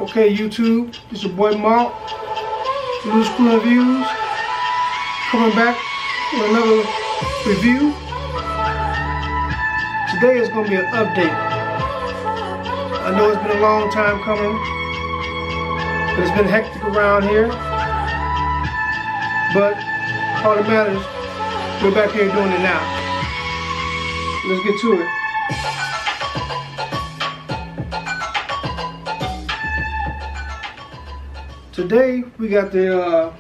Okay, YouTube, it's your boy Mark, New School Reviews, coming back with another review. Today is going to be an update. I know it's been a long time coming, but it's been hectic around here. But all that matters, we're back here doing it now. Let's get to it. Today we got the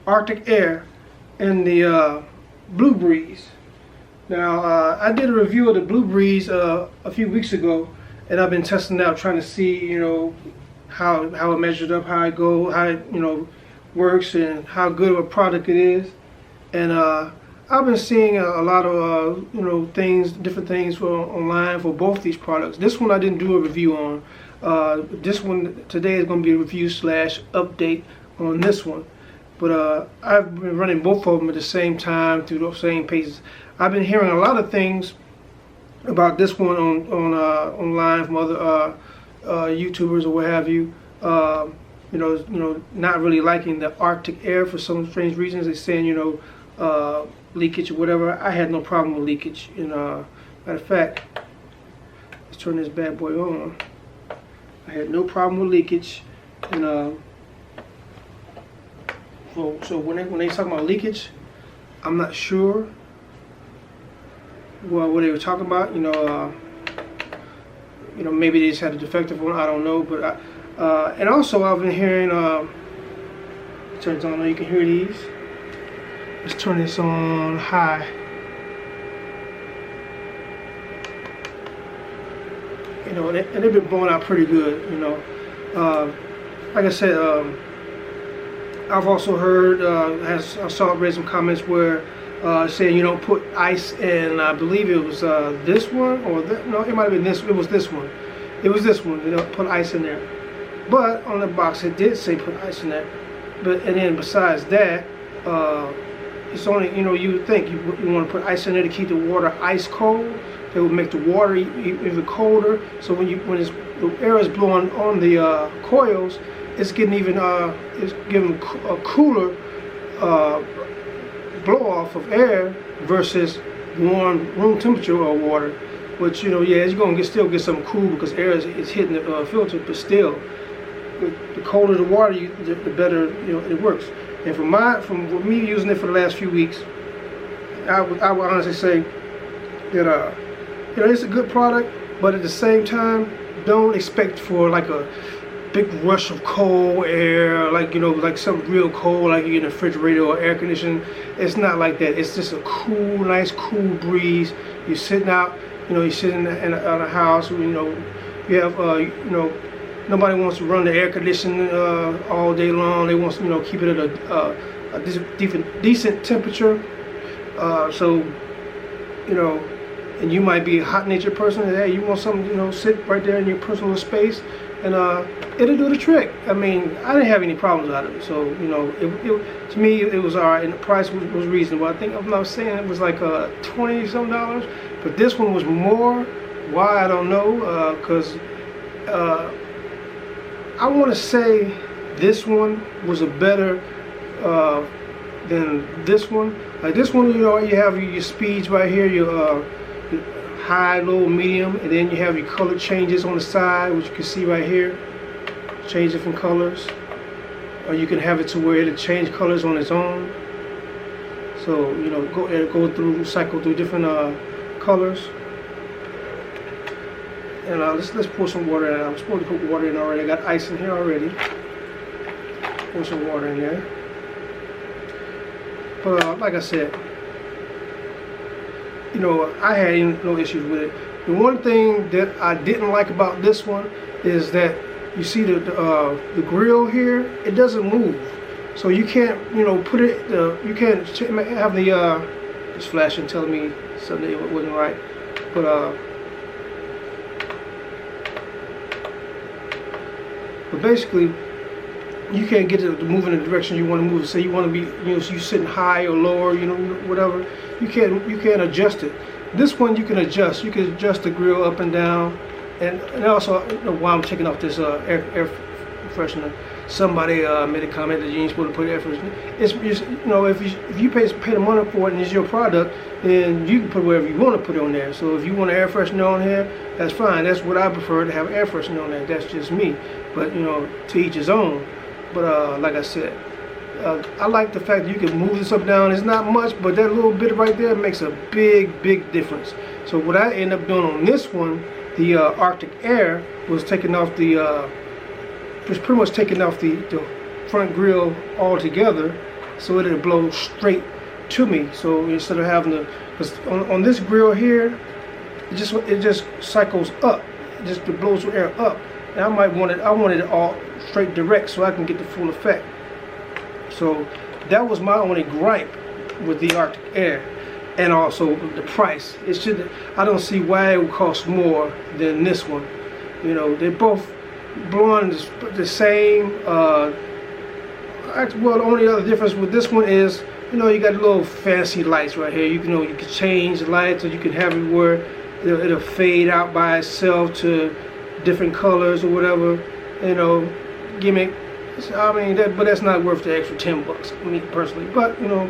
Arctic Air and the Blue Breeze. Now I did a review of the Blue Breeze a few weeks ago, and I've been testing it out, trying to see how it measured up, how it works, and how good of a product it is. And I've been seeing a lot of different things online for both these products. This one I didn't do a review on. This one today is going to be a review / update on this one. But I've been running both of them at the same time through the same paces. I've been hearing a lot of things about this one online from other YouTubers or what have you. Not really liking the Arctic Air for some strange reasons. They're saying leakage or whatever. I had no problem with leakage. Matter of fact, let's turn this bad boy on. I had no problem with leakage, and so when they talk about leakage, I'm not sure what they were talking about. Maybe they just had a defective one. I don't know, but and also I've been hearing. Turns on. You can hear these. Let's turn this on high. And they've been blowing out pretty good. Like I said, I've also heard, I saw read some comments where saying you don't put ice in. I believe it was this one, or no, it might have been this. It was this one. It was this one. Put ice in there. But on the box it did say put ice in there. And then besides that, it's only you would think you want to put ice in there to keep the water ice cold. It would make the water even colder. So when the air is blowing on the coils, it's getting it's giving a cooler blow off of air versus warm room temperature or water. Which you're gonna still get some cool because air is hitting the filter, but still, the colder the water, the better it works. And from me using it for the last few weeks, I would honestly say that it's a good product, but at the same time, don't expect for like a big rush of cold air, like something real cold, like you get a refrigerator or air conditioning. It's not like that. It's just a cool, nice, cool breeze. You're sitting out, you're sitting in a house, you have, nobody wants to run the air conditioning all day long. They want to, keep it at a decent temperature. And you might be a hot-natured person, and hey, you want something, sit right there in your personal space, and it'll do the trick. I mean, I didn't have any problems out of it, so to me it was alright, and the price was reasonable. I think, I'm not saying it was like $20-some, but this one was more. Why, I don't know, because I want to say this one was a better than this one. Like this one, you have your speeds right here, your high, low, medium, and then you have your color changes on the side, which you can see right here. Change different colors, or you can have it to where it'll change colors on its own. So cycle through different colors. And let's pour some water in. I'm supposed to put water in already. I got ice in here already. Pour some water in there. But like I said, I had no issues with it. The one thing that I didn't like about this one is that you see the grill here, it doesn't move. So you can't, put it, you can't have the, it's flashing telling me something wasn't right. But basically, you can't get it to move in the direction you want to move. Say you want to be, so you sitting high or lower, whatever. You can't adjust it. This one you can adjust. You can adjust the grill up and down, and also while I'm taking off this air freshener. Somebody made a comment that you ain't supposed to put air freshener. It's just, you know, if you pay the money for it and it's your product, then you can put whatever you want to put on there. So if you want an air freshener on here, that's fine. That's what I prefer, to have air freshener on there. That's just me. But, you know, to each his own. But like I said, I like the fact that you can move this up and down. It's not much, but that little bit right there makes a big difference. So what I end up doing on this one, the Arctic Air, was taking off the was pretty much taking off the front grill altogether, so it'll blow straight to me. So instead of having to, because on this grill here, it just cycles up, it blows the air up. And I wanted it all straight direct so I can get the full effect. So that was my only gripe with the Arctic Air, and also the price. I don't see why it would cost more than this one. You know, they both blowing the same. Well, the only other difference with this one is, you know, you got little fancy lights right here. You can change the lights, or you can have it where it'll fade out by itself to different colors or whatever. You know, gimmick. I mean, but that's not worth the extra $10, me personally. But you know,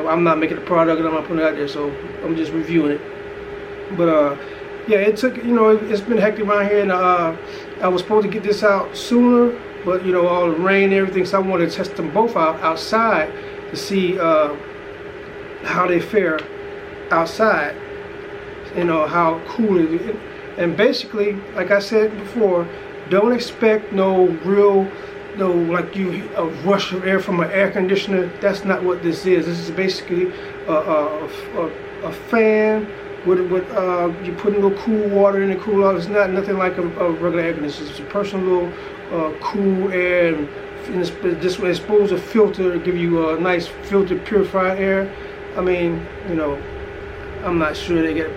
I'm not making a product and I'm not putting it out there, so I'm just reviewing it. But yeah, it took, you know, it's been hectic around here, and I was supposed to get this out sooner, but you know, all the rain and everything, so I wanted to test them both out outside to see how they fare outside. You know, how cool it is. And basically, like I said before, don't expect no like a rush of air from an air conditioner. That's not what this is. This is basically a fan with you put a little cool water in it, cool out. It's not nothing like a regular air conditioner. It's a personal little cool air, and this way it's supposed to filter, give you a nice filtered, purified air. I mean, you know, I'm not sure they get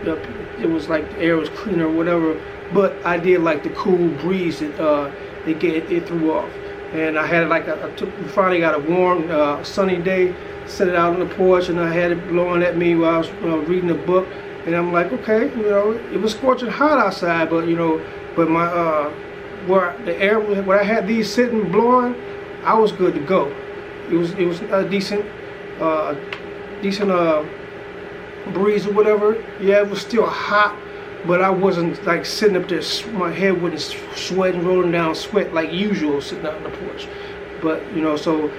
it was like the air was cleaner or whatever. But I did like the cool breeze that it threw off, and I had it like we finally got a warm, sunny day, set it out on the porch, and I had it blowing at me while I was reading a book, and I'm like, okay, you know, it was scorching hot outside, but you know, but my where the air was, where I had these sitting blowing, I was good to go. It was a decent breeze or whatever. Yeah, it was still hot, but I wasn't like sitting up there, my head wasn't sweating, rolling down sweat like usual sitting out on the porch. But you know, so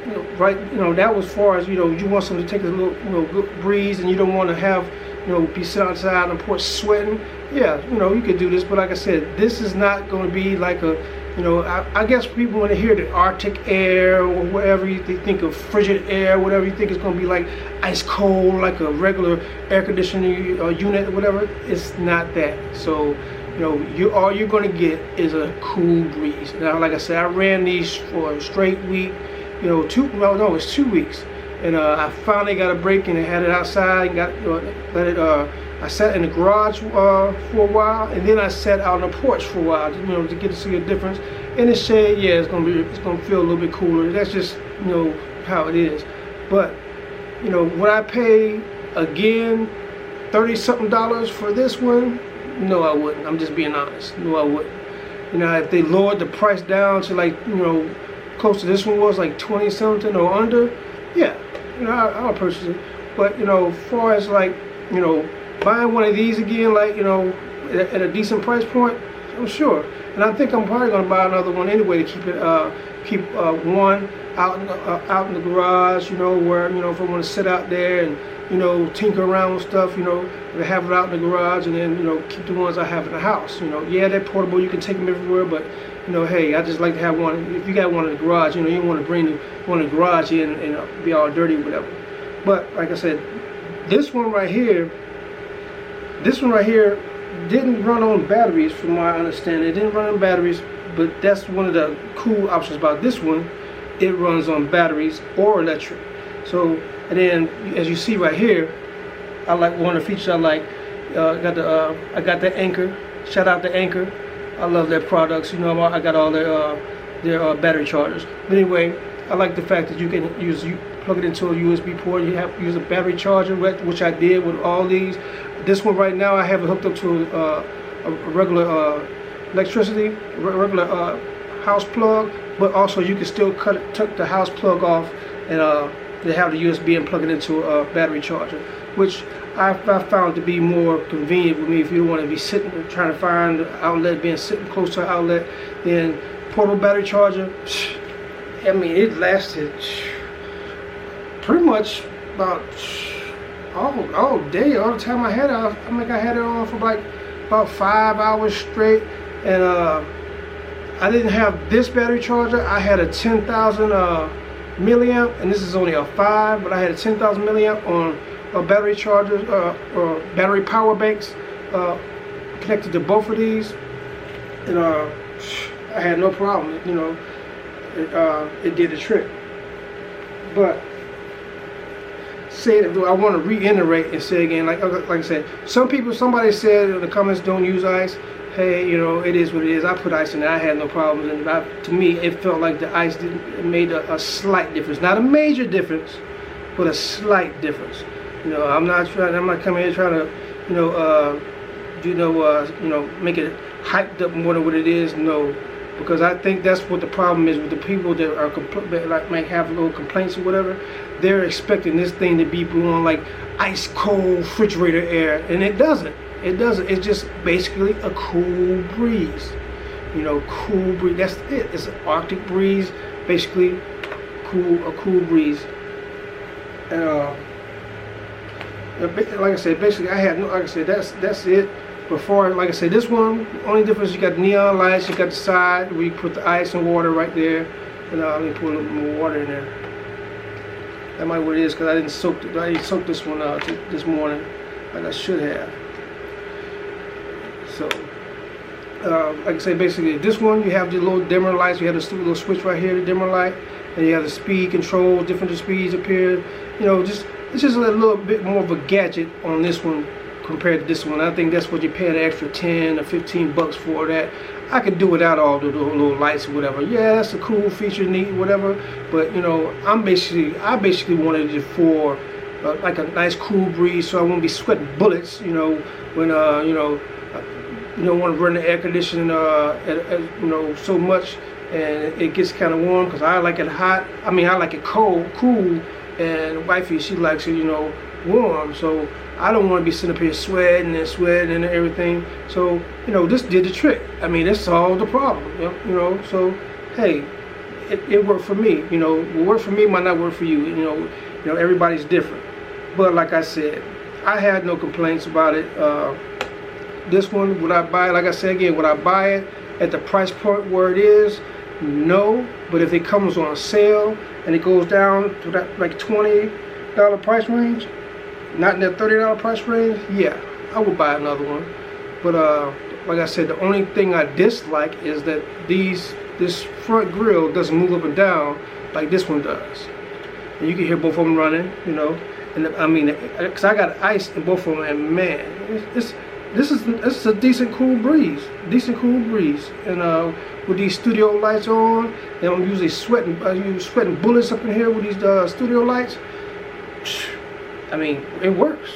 you know, right, you know, that was far as, you know, you want something to take a little, you know, good breeze, and you don't want to have, you know, be sitting outside on the porch sweating. Yeah, you know, you could do this, but like I said, this is not going to be like a, you know, I guess people want to hear the Arctic air or whatever they think of frigid air, whatever you think it's going to be like ice cold, like a regular air conditioning unit or whatever. It's not that. So, you know, all you're going to get is a cool breeze. Now, like I said, I ran these for a straight week. You know, it's 2 weeks, and I finally got a break and I had it outside and got I sat in the garage for a while, and then I sat out on the porch for a while, you know, to get to see a difference. In the shade, yeah, it's gonna feel a little bit cooler. That's just, you know, how it is. But you know, would I pay again $30-something for this one? No, I wouldn't. I'm just being honest. No, I wouldn't. You know, if they lowered the price down to like, you know, close to this one was like 20-something or under, yeah, you know, I'll purchase it. But you know, as far as like, you know, buying one of these again, like, you know, at a decent price point, I'm sure. And I think I'm probably gonna buy another one anyway to keep one out in the garage, you know, where, you know, if I want to sit out there and, you know, tinker around with stuff, you know, have it out in the garage, and then, you know, keep the ones I have in the house. You know, yeah, they're portable, you can take them everywhere, but you know, hey, I just like to have one. If you got one in the garage, you know, you don't want to bring one in the garage in and be all dirty or whatever. But like I said, this one right here didn't run on batteries, from my understanding. It didn't run on batteries, but that's one of the cool options about this one. It runs on batteries or electric. So, and then as you see right here, I like one of the features I like. I got the Anchor. Shout out to Anchor. I love their products. You know, I got all their battery chargers. But anyway, I like the fact that you can plug it into a USB port. You have to use a battery charger, which I did with all these. This one right now, I have it hooked up to a regular electricity, regular house plug, but also you can still tuck the house plug off, and they have the USB and plug it into a battery charger, which I found to be more convenient with me if you don't want to be sitting trying to find an outlet, being sitting close to an outlet. Then portable battery charger, I mean, it lasted pretty much about all day, all the time I had it. I think I had it on for like about 5 hours straight, and I didn't have this battery charger. I had a 10,000 milliamp, and this is only a 5, but I had a 10,000 milliamp on battery chargers or battery power banks connected to both of these, and I had no problem. You know, it did the trick. But I want to reiterate and say again, like I said, somebody said in the comments, don't use ice. Hey, you know, it is what it is. I put ice in it. I had no problems, and to me, it felt like the ice made a slight difference, not a major difference, but a slight difference. You know, I'm not coming here trying to, make it hyped up more than what it is. No, because I think that's what the problem is with the people that are that might have little complaints or whatever. They're expecting this thing to be blowing like ice cold refrigerator air, and it doesn't. It doesn't. It's just basically a cool breeze. You know, cool breeze. That's it. It's an Arctic breeze, basically a cool breeze. And like I said, basically I had no. Like I said, that's it. Before, like I said, this one, only difference, you got neon lights, you got the side where you put the ice and water right there, and let me put a little more water in there. That might be what it is, because I didn't soak this one out this morning like I should have. So, like I say, basically this one, you have the little dimmer lights. You have this little switch right here, the dimmer light, and you have the speed control, different speeds up here. You know, it's just a little bit more of a gadget on this one compared to this one. I think that's what you pay an extra 10 or 15 bucks for. That I could do without all the little lights or whatever. Yeah, that's a cool feature, neat, whatever. But you know, I basically wanted it for like a nice cool breeze, so I won't be sweating bullets. You know, when you don't want to run the air conditioning so much, and it gets kind of warm, because I like it hot. I mean, I like it cool, and wifey, she likes it, warm. So I don't want to be sitting up here sweating and everything. So, this did the trick. I mean, it solved the problem, so, hey, it worked for me. What worked for me might not work for you. Everybody's different. But like I said, I had no complaints about it. This one, would I buy it? Like I said again, would I buy it at the price point where it is? No. But if it comes on sale and it goes down to that like $20 price range, not in that $30 price range, yeah, I would buy another one. But like I said, the only thing I dislike is that this front grill doesn't move up and down like this one does. And you can hear both of them running, And I mean, because I got ice in both of them, and man, this is a decent cool breeze, and with these studio lights on, and I'm usually sweating bullets up in here with these studio lights. I mean, it works,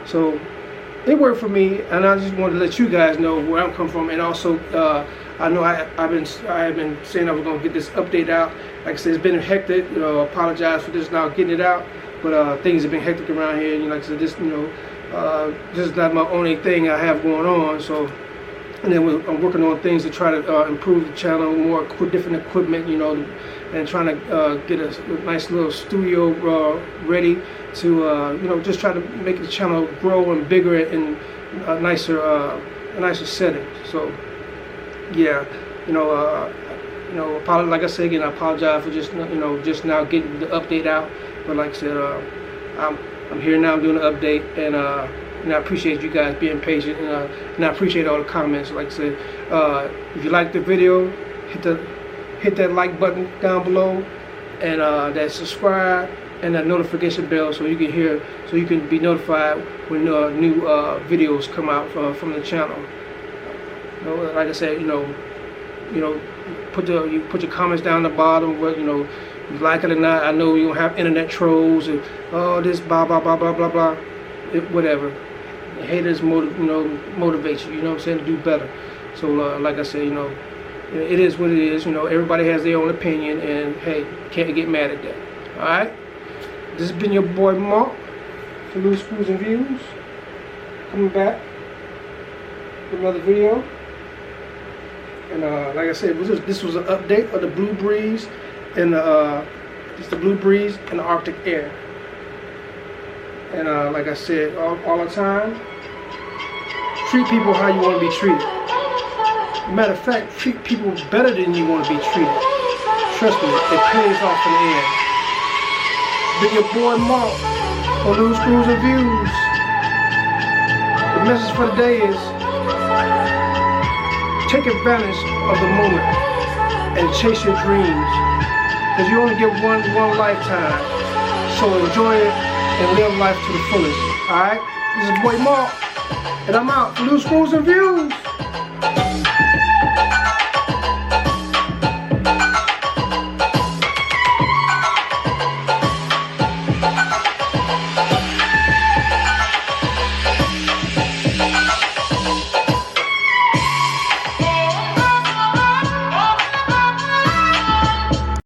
so it worked for me, and I just wanted to let you guys know where I'm coming from. And also, I know I've been saying I was gonna get this update out. Like I said, it's been hectic. Apologize for this now getting it out, but things have been hectic around here. Like I said, this is not my only thing I have going on. So, and then I'm working on things to try to improve the channel, more different equipment, and trying to get a nice little studio ready to, just try to make the channel grow and bigger and a nicer setting. So, yeah, like I said again, I apologize for just now getting the update out. But like I said, I'm here now doing an update, and I appreciate you guys being patient, and I appreciate all the comments. Like I said, if you like the video, hit that like button down below, and that subscribe and that notification bell, so you can be notified when new videos come out from the channel. Like I said, put your comments down the bottom. What you like it or not. I know you don't have internet trolls and this blah blah blah blah blah blah. Whatever. And haters motivate you. You know what I'm saying, to do better. So like I said, it is what it is. Everybody has their own opinion, and hey, can't get mad at that. All right. This has been your boy Mark for Loose Screws and Views. Coming back with another video. And like I said, this was an update of the Blue Breeze and it's the Blue Breeze and the Arctic Air. And like I said all the time, treat people how you want to be treated. Matter of fact, treat people better than you want to be treated. Trust me, it pays off in the end. Been your boy Mark for Loose Screws and Views. The message for the day is, take advantage of the moment and chase your dreams, because you only get one lifetime. So enjoy it and live life to the fullest. Alright? This is boy Mark, and I'm out for Loose Screws and Views.